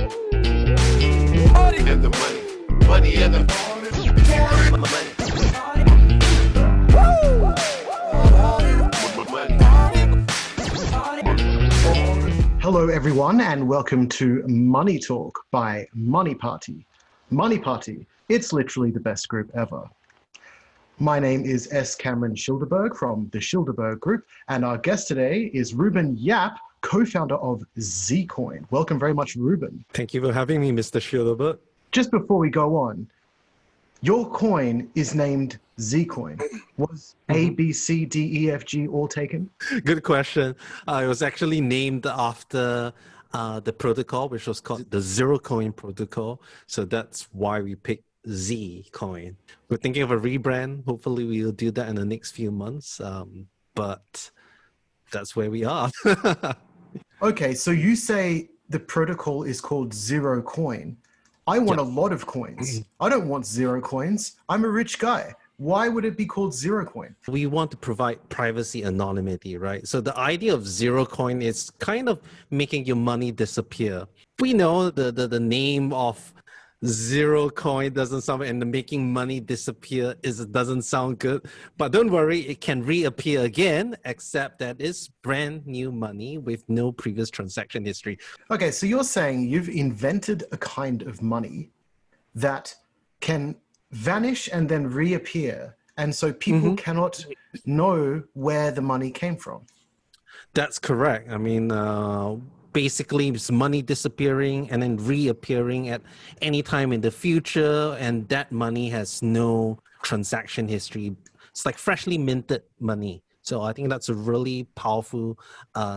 and the money and the money. Hello everyone and welcome to Money Talk by Money Party. Money Party, it's literally the best group ever. My name is S. Cameron Shillderberg from the Shillderberg Group, and our guest today is REUBEN Yap, co-founder of ZCoin. Welcome very much, REUBEN. Thank you for having me, Mr. Shillderberg. Just before we go on, your coin is named ZCoin. Was A, B, C, D, E, F, G all taken? Good question. It was actually named after the protocol, which was called the ZeroCoin protocol. So that's why we picked ZCoin. We're thinking of a rebrand. Hopefully we'll do that in the next few months. But that's where we are. Okay, so you say the protocol is called ZeroCoin. I want a lot of coins. I don't want 0 coins. I'm a rich guy. Why would it be called ZeroCoin? We want to provide privacy anonymity, right? So the idea of ZeroCoin is kind of making your money disappear. We know the name of ZeroCoin doesn't sound, and the making money disappear doesn't sound good. But don't worry, it can reappear again, except that it's brand new money with no previous transaction history. Okay, so you're saying you've invented a kind of money that can vanish and then reappear, and so people cannot know where the money came from. That's correct. I mean, basically it's money disappearing and then reappearing at any time in the future, and that money has no transaction history. It's like freshly minted money. So I think that's a really powerful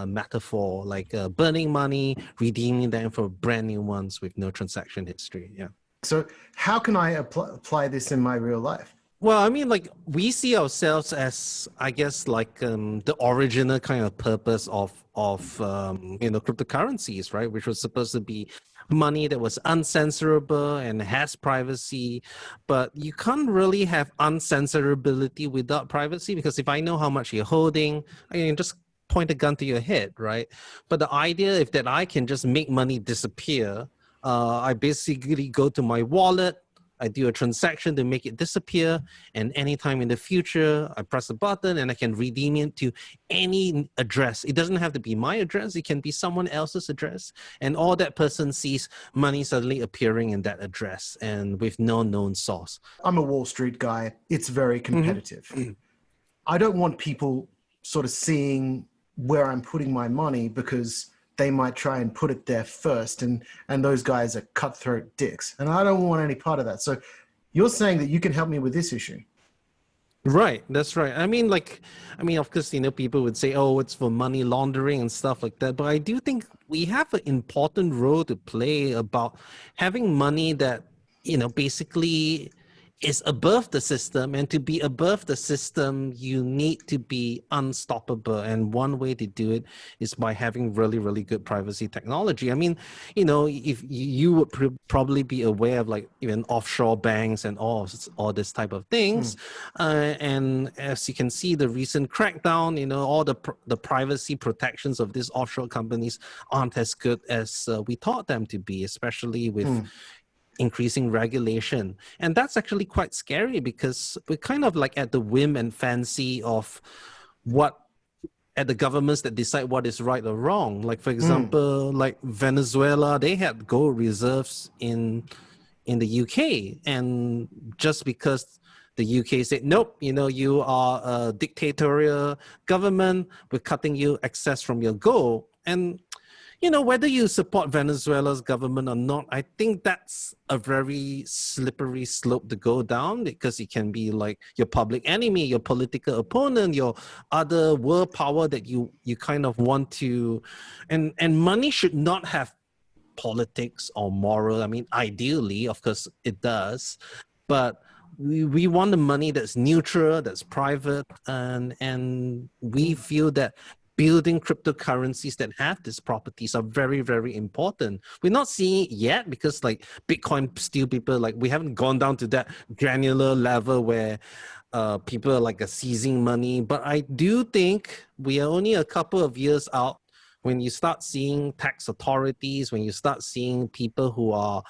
metaphor, like burning money, redeeming them for brand new ones with no transaction history. Yeah. So how can I apply this in my real life? Well, I mean, like, we see ourselves as, I guess, like the original kind of purpose of cryptocurrencies, right? Which was supposed to be money that was uncensorable and has privacy. But you can't really have uncensorability without privacy, because if I know how much you're holding, I can just point a gun to your head, right? But the idea is that I can just make money disappear. I basically go to my wallet, I do a transaction to make it disappear, and anytime in the future, I press a button and I can redeem it to any address. It doesn't have to be my address. It can be someone else's address. And all that person sees money suddenly appearing in that address and with no known source. I'm a Wall Street guy. It's very competitive. I don't want people sort of seeing where I'm putting my money, because they might try and put it there first, and those guys are cutthroat dicks, and I don't want any part of that. So you're saying that you can help me with this issue? Right, that's right. I mean, of course, people would say, oh, it's for money laundering and stuff like that. But I do think we have an important role to play about having money that, basically is above the system. And to be above the system, you need to be unstoppable. And one way to do it is by having really, really good privacy technology. I mean, if you would probably be aware of like even offshore banks and all this type of things. And as you can see, the recent crackdown, all the privacy protections of these offshore companies aren't as good as we thought them to be, especially with increasing regulation. And that's actually quite scary, because we're kind of like at the whim and fancy of at the governments that decide what is right or wrong. Like, for example, like Venezuela, they had gold reserves in the UK. And just because the UK said, nope, you are a dictatorial government, we're cutting you access from your gold. And whether you support Venezuela's government or not, I think that's a very slippery slope to go down, because it can be like your public enemy, your political opponent, your other world power that you kind of want to. And money should not have politics or moral. I mean, ideally, of course, it does. But we want the money that's neutral, that's private, and we feel that building cryptocurrencies that have these properties are very, very important. We're not seeing it yet, because like Bitcoin still people, like we haven't gone down to that granular level where people are like seizing money. But I do think we are only a couple of years out when you start seeing tax authorities, when you start seeing people who are,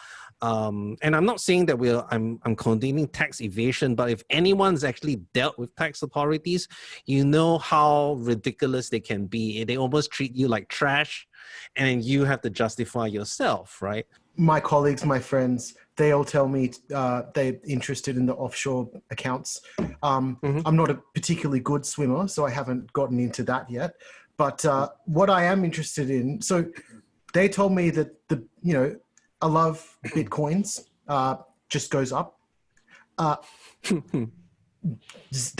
and I'm not saying that I'm condoning tax evasion, but if anyone's actually dealt with tax authorities, you know how ridiculous they can be. They almost treat you like trash, and you have to justify yourself, right? My colleagues, my friends, they all tell me they're interested in the offshore accounts. I'm not a particularly good swimmer, so I haven't gotten into that yet. But what I am interested in, so they told me that I love Bitcoins, just goes up.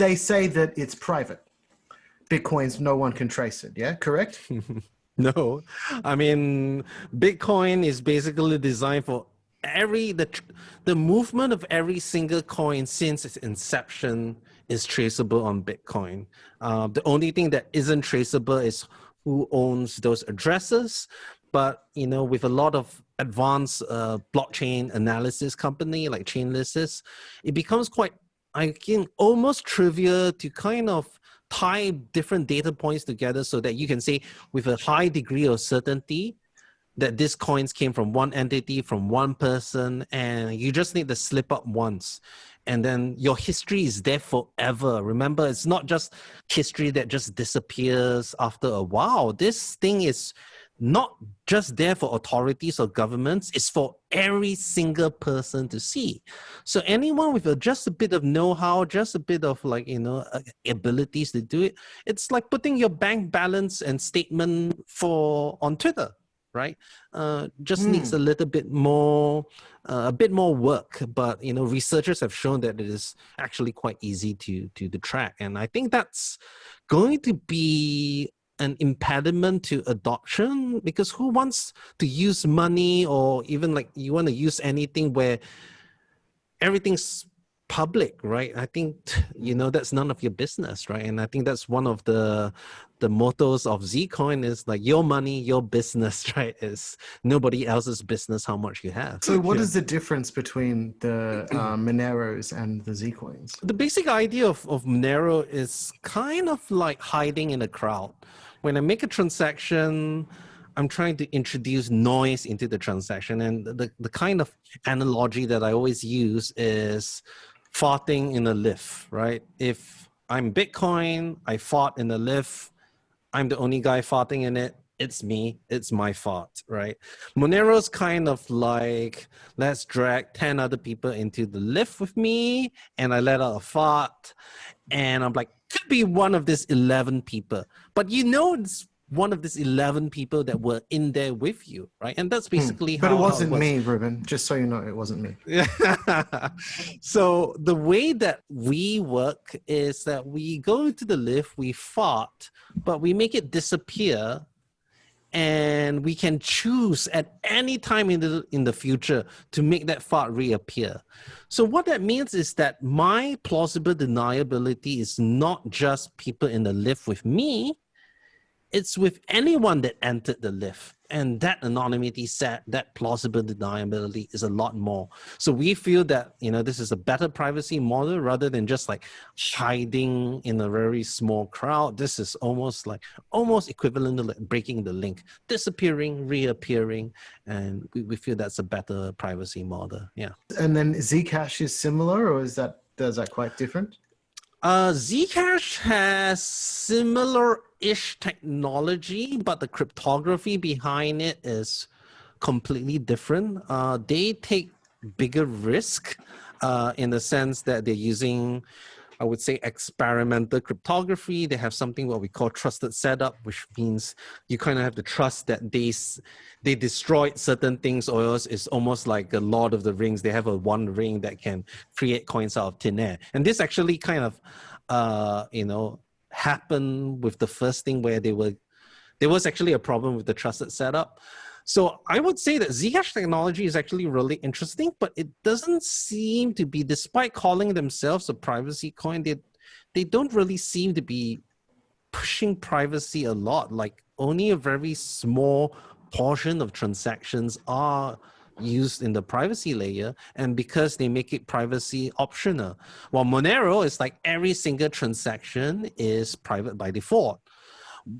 They say that it's private. Bitcoins, no one can trace it. Yeah, correct? No, I mean, Bitcoin is basically designed for the movement of every single coin since its inception is traceable on Bitcoin. The only thing that isn't traceable is who owns those addresses. But, with a lot of advanced blockchain analysis company like Chainlysys, it becomes quite, almost trivial to kind of tie different data points together so that you can say with a high degree of certainty that these coins came from one entity, from one person, and you just need to slip up once. And then your history is there forever. Remember, it's not just history that just disappears after a while. This thing is not just there for authorities or governments, it's for every single person to see. So anyone with just a bit of know-how, just a bit of abilities to do it, it's like putting your bank balance and statement on Twitter, right? Just needs a little bit more, work. But researchers have shown that it is actually quite easy to track, and I think that's going to be an impediment to adoption, because who wants to use money, or even you want to use anything where everything's public, right? I think that's none of your business, right? And I think that's one of the mottos of ZCoin is like, your money, your business, right? Is nobody else's business how much you have. So what is the difference between the Moneros and the ZCoins? The basic idea of Monero is kind of like hiding in a crowd. When I make a transaction, I'm trying to introduce noise into the transaction. And the kind of analogy that I always use is farting in a lift, right? If I'm Bitcoin, I fart in a lift, I'm the only guy farting in it, it's me, it's my fart, right? Monero's kind of like, let's drag 10 other people into the lift with me, and I let out a fart, and I'm like, could be one of these 11 people. But it's one of these 11 people that were in there with you, right? And that's basically how But it wasn't how it me, Reuben, just so you know, it wasn't me. So the way that we work is that we go into the lift, we fart, but we make it disappear, and we can choose at any time in the future to make that fart reappear. So what that means is that my plausible deniability is not just people in the lift with me, it's with anyone that entered the lift. And that anonymity set, that plausible deniability is a lot more. So we feel that, this is a better privacy model rather than just like hiding in a very small crowd. This is almost equivalent to like breaking the link, disappearing, reappearing. And we feel that's a better privacy model. Yeah. And then Zcash is similar, or is that quite different? ZCash has similar-ish technology, but the cryptography behind it is completely different. They take bigger risk in the sense that they're using, I would say, experimental cryptography. They have something what we call trusted setup, which means you kind of have to trust that they destroyed certain things, or else it's almost like a Lord of the Rings. They have a one ring that can create coins out of thin air. And this actually kind of, happened with the first thing where there was actually a problem with the trusted setup. So I would say that Zcash technology is actually really interesting, but it doesn't seem to be, despite calling themselves a privacy coin, they don't really seem to be pushing privacy a lot. Like only a very small portion of transactions are used in the privacy layer, and because they make it privacy optional. While Monero is like every single transaction is private by default.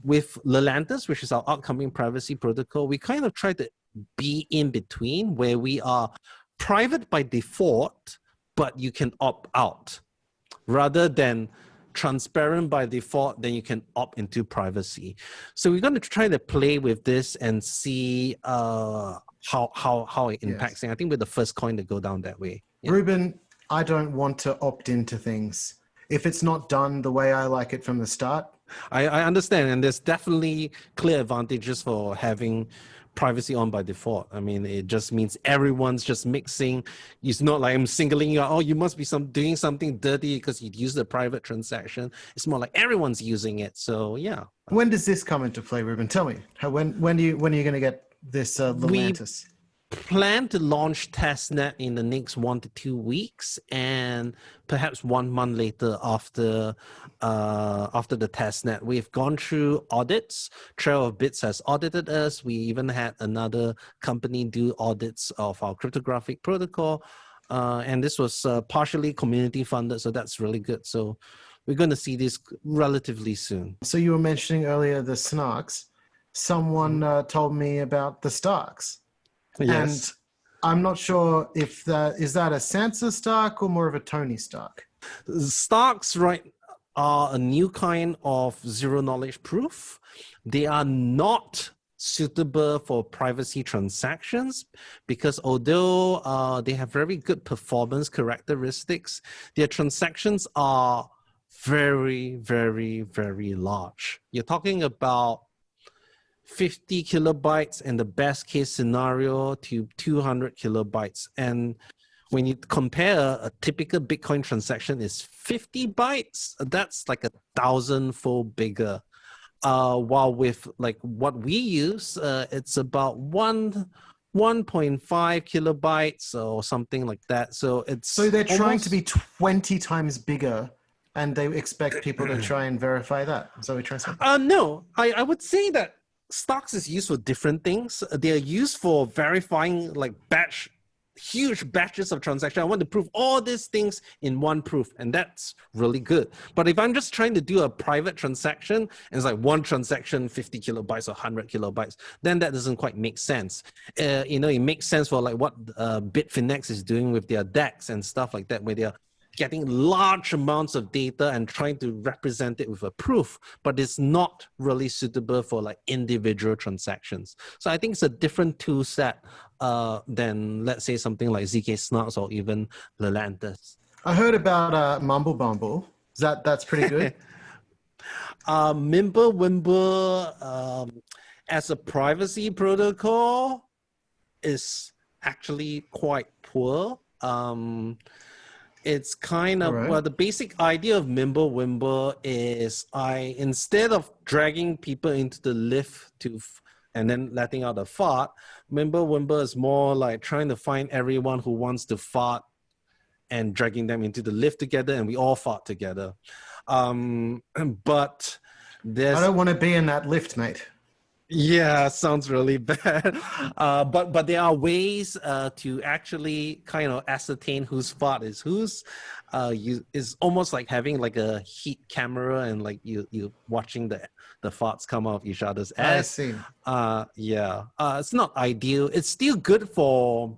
With Lelantus, which is our upcoming privacy protocol, we kind of try to be in between, where we are private by default, but you can opt out, rather than transparent by default, then you can opt into privacy. So we're going to try to play with this and see how it impacts. And I think we're the first coin to go down that way. Yeah. Ruben, I don't want to opt into things. If it's not done the way I like it from the start. I understand, and there's definitely clear advantages for having privacy on by default. I mean, it just means everyone's just mixing. It's not like I'm singling you out, oh, you must be doing something dirty because you used a private transaction. It's more like everyone's using it. So yeah. When does this come into play, Ruben? Tell me. When are you going to get this Lelantus? Plan to launch testnet in the next 1 to 2 weeks, and perhaps 1 month later after the testnet. We've gone through audits. Trail of Bits has audited us. We even had another company do audits of our cryptographic protocol, and this was partially community funded, so that's really good. So we're going to see this relatively soon. So you were mentioning earlier the snarks. Someone told me about the starks. Yes. And I'm not sure if is that a Sansa Stark or more of a Tony Stark? Starks, right, are a new kind of zero knowledge proof. They are not suitable for privacy transactions because although they have very good performance characteristics, their transactions are very, very, very large. You're talking about 50 kilobytes and the best case scenario to 200 kilobytes. And when you compare a typical Bitcoin transaction is 50 bytes, that's like 1,000-fold bigger. While with like what we use, it's about 1.5 kilobytes or something like that. So they're trying to be 20 times bigger, and they expect people to try and verify that. So we try something. No, I would say that Stocks is used for different things. They are used for verifying like huge batches of transactions. I want to prove all these things in one proof, and that's really good. But if I'm just trying to do a private transaction, and it's like one transaction, 50 kilobytes or 100 kilobytes, then that doesn't quite make sense. It makes sense for like what Bitfinex is doing with their DEX and stuff like that, where they're getting large amounts of data and trying to represent it with a proof, but it's not really suitable for like individual transactions. So I think it's a different tool set than, let's say, something like zk-snarks or even Lelantus. I heard about Mimble-wimble. That's pretty good. Mimble-wimble as a privacy protocol is actually quite poor. It's kind of, well, the basic idea of Mimble-wimble is instead of dragging people into the lift and then letting out a fart, Mimble-wimble is more like trying to find everyone who wants to fart and dragging them into the lift together, and we all fart together. But I don't want to be in that lift, mate. Yeah, sounds really bad. But there are ways to actually kind of ascertain whose fart is whose. It's almost like having like a heat camera and like you watching the farts come off each other's ass. I see. It's not ideal. It's still good for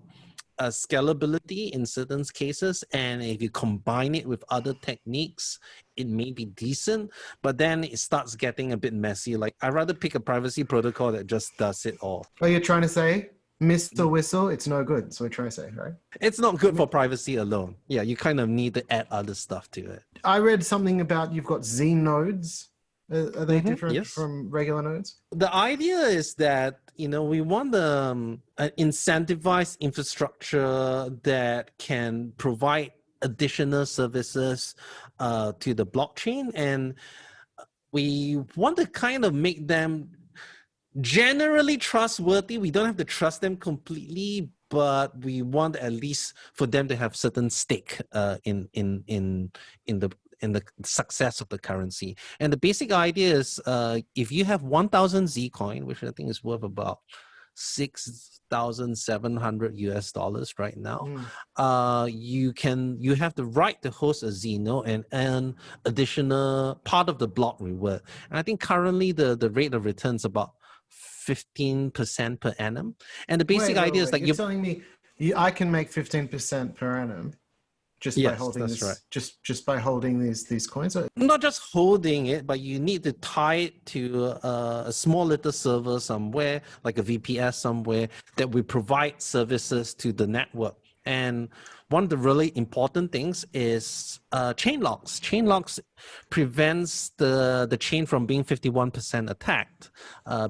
scalability in certain cases, and if you combine it with other techniques, it may be decent, but then it starts getting a bit messy. Like, I'd rather pick a privacy protocol that just does it all. Oh, you're trying to say Mr. Whistle, it's no good. So we're trying to say, right? It's not good for privacy alone. Yeah, you kind of need to add other stuff to it. I read something about you've got Z nodes. Are they different from regular nodes? The idea is that, we want an incentivized infrastructure that can provide additional services to the blockchain. And we want to kind of make them generally trustworthy. We don't have to trust them completely, but we want at least for them to have certain stake in the success of the currency. And the basic idea is if you have 1,000 ZCoin, which I think is worth about $6,700 US right now. Mm. You have the right to host a Zeno and earn additional part of the block reward. And I think currently the rate of return is about 15% per annum. And the basic idea is that you're telling me I can make 15% per annum just by yes, holding that's this, right. just by holding these coins? Not just holding it, but you need to tie it to a small little server somewhere, like a VPS somewhere, that will provide services to the network. And one of the really important things is chain locks. Chain locks prevents the chain from being 51% attacked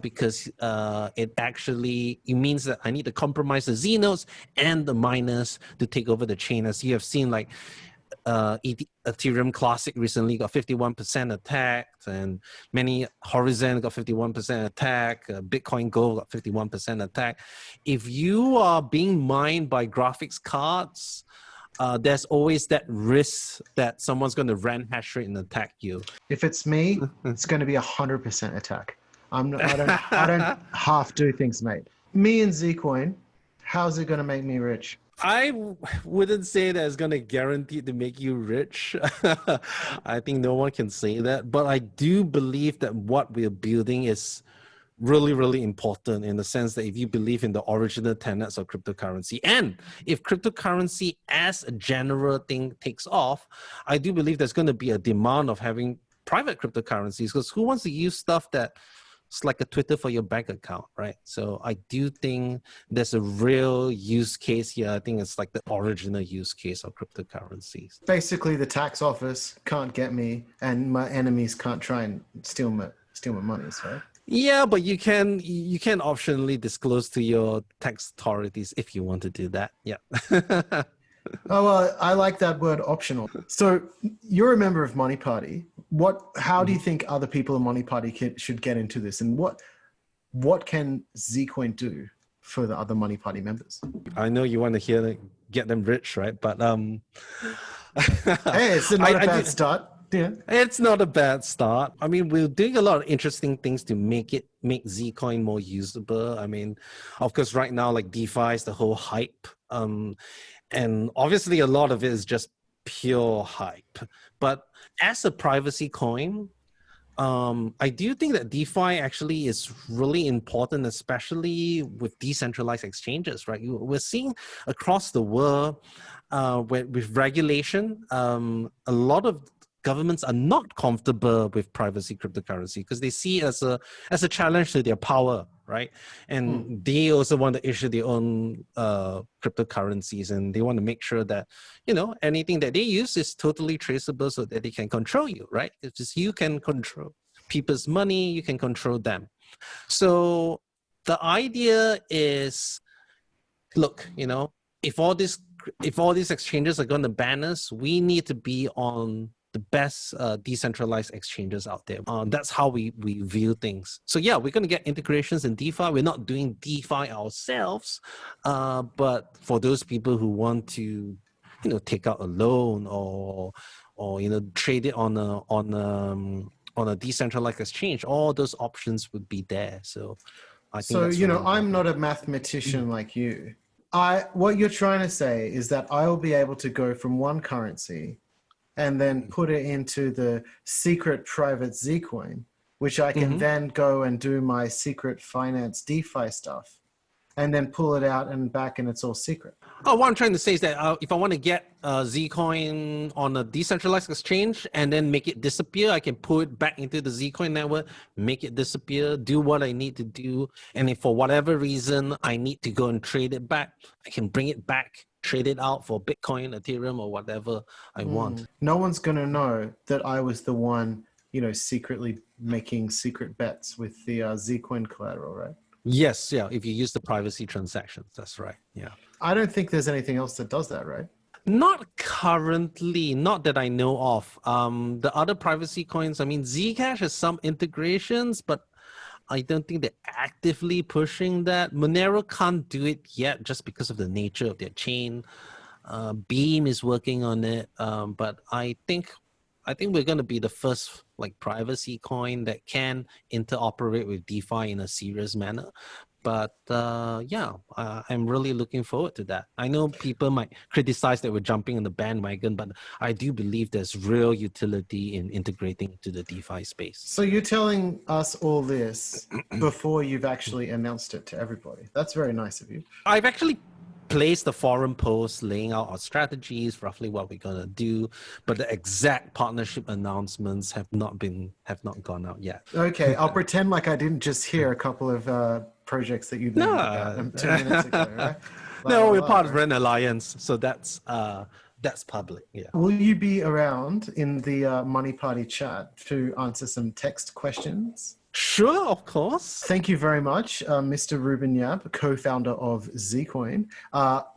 because it means that I need to compromise the Z nodes and the miners to take over the chain. As you have seen, like Ethereum Classic recently got 51% attacked, and many Horizon got 51% attack. Bitcoin Gold got 51% attack. If you are being mined by graphics cards, there's always that risk that someone's going to ran hash rate and attack you. If it's me, it's going to be 100% attack. I don't half do things, mate. Me and ZCoin, how's it going to make me rich? I wouldn't say that it's going to guarantee to make you rich. I think no one can say that. But I do believe that what we're building is really, really important in the sense that if you believe in the original tenets of cryptocurrency, and if cryptocurrency as a general thing takes off, I do believe there's going to be a demand of having private cryptocurrencies, because who wants to use stuff that it's like a Twitter for your bank account, right? So I do think there's a real use case here. I think it's like the original use case of cryptocurrencies. Basically, the tax office can't get me, and my enemies can't try and steal my money, right? Yeah, but you can optionally disclose to your tax authorities if you want to do that. Yeah. Oh, well, I like that word, optional. So you're a member of Money Party. How do you think other people in Money Party should get into this? And what can ZCoin do for the other Money Party members? I know you want to hear get them rich, right? But hey, it's not a bad start. Yeah. It's not a bad start. I mean, we're doing a lot of interesting things to make ZCoin more usable. I mean, of course, right now, like DeFi is the whole hype. And obviously a lot of it is just pure hype. But as a privacy coin, I do think that DeFi actually is really important, especially with decentralized exchanges, right? We're seeing across the world with regulation, a lot of governments are not comfortable with privacy cryptocurrency because they see it as a challenge to their power, right? And they also want to issue their own cryptocurrencies, and they want to make sure that, anything that they use is totally traceable so that they can control you, right? It's just you can control people's money, you can control them. So the idea is, look, if all these exchanges are going to ban us, we need to be on the best decentralized exchanges out there. That's how we view things. So yeah, we're going to get integrations in DeFi. We're not doing DeFi ourselves, but for those people who want to, take out a loan or trade it on a decentralized exchange, all those options would be there. So I think that's really I'm not a mathematician like you. What you're trying to say is that I will be able to go from one currency and then put it into the secret private ZCoin, which I can then go and do my secret finance DeFi stuff, and then pull it out and back, and it's all secret. Oh, what I'm trying to say is that if I want to get ZCoin on a decentralized exchange and then make it disappear, I can pull it back into the ZCoin network, make it disappear, do what I need to do. And if for whatever reason I need to go and trade it back, I can bring it back, trade it out for Bitcoin, Ethereum, or whatever I want. No one's going to know that I was the one, secretly making secret bets with the ZCoin collateral, right? Yes, yeah. If you use the privacy transactions, that's right. Yeah. I don't think there's anything else that does that, right? Not currently, not that I know of. The other privacy coins, I mean, ZCash has some integrations, but I don't think they're actively pushing that. Monero can't do it yet just because of the nature of their chain. Beam is working on it, but I think we're going to be the first privacy coin that can interoperate with DeFi in a serious manner. But yeah, I'm really looking forward to that. I know people might criticize that we're jumping on the bandwagon, but I do believe there's real utility in integrating into the DeFi space. So you're telling us all this before you've actually announced it to everybody. That's very nice of you. I've actually placed the forum post laying out our strategies, roughly what we're gonna do, but the exact partnership announcements have not gone out yet. Okay, I'll pretend like I didn't just hear a couple of projects that you named about 2 minutes ago, right? No, we're part of an alliance, so that's public. Yeah. Will you be around in the Money Party chat to answer some text questions? Sure, of course. Thank you very much, Mr. REUBEN YAP, co-founder of ZCoin.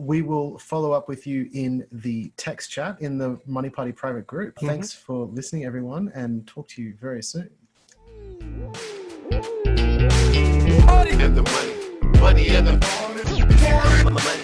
We will follow up with you in the text chat in the Money Party private group. Thanks for listening, everyone, and talk to you very soon. And the money and the money.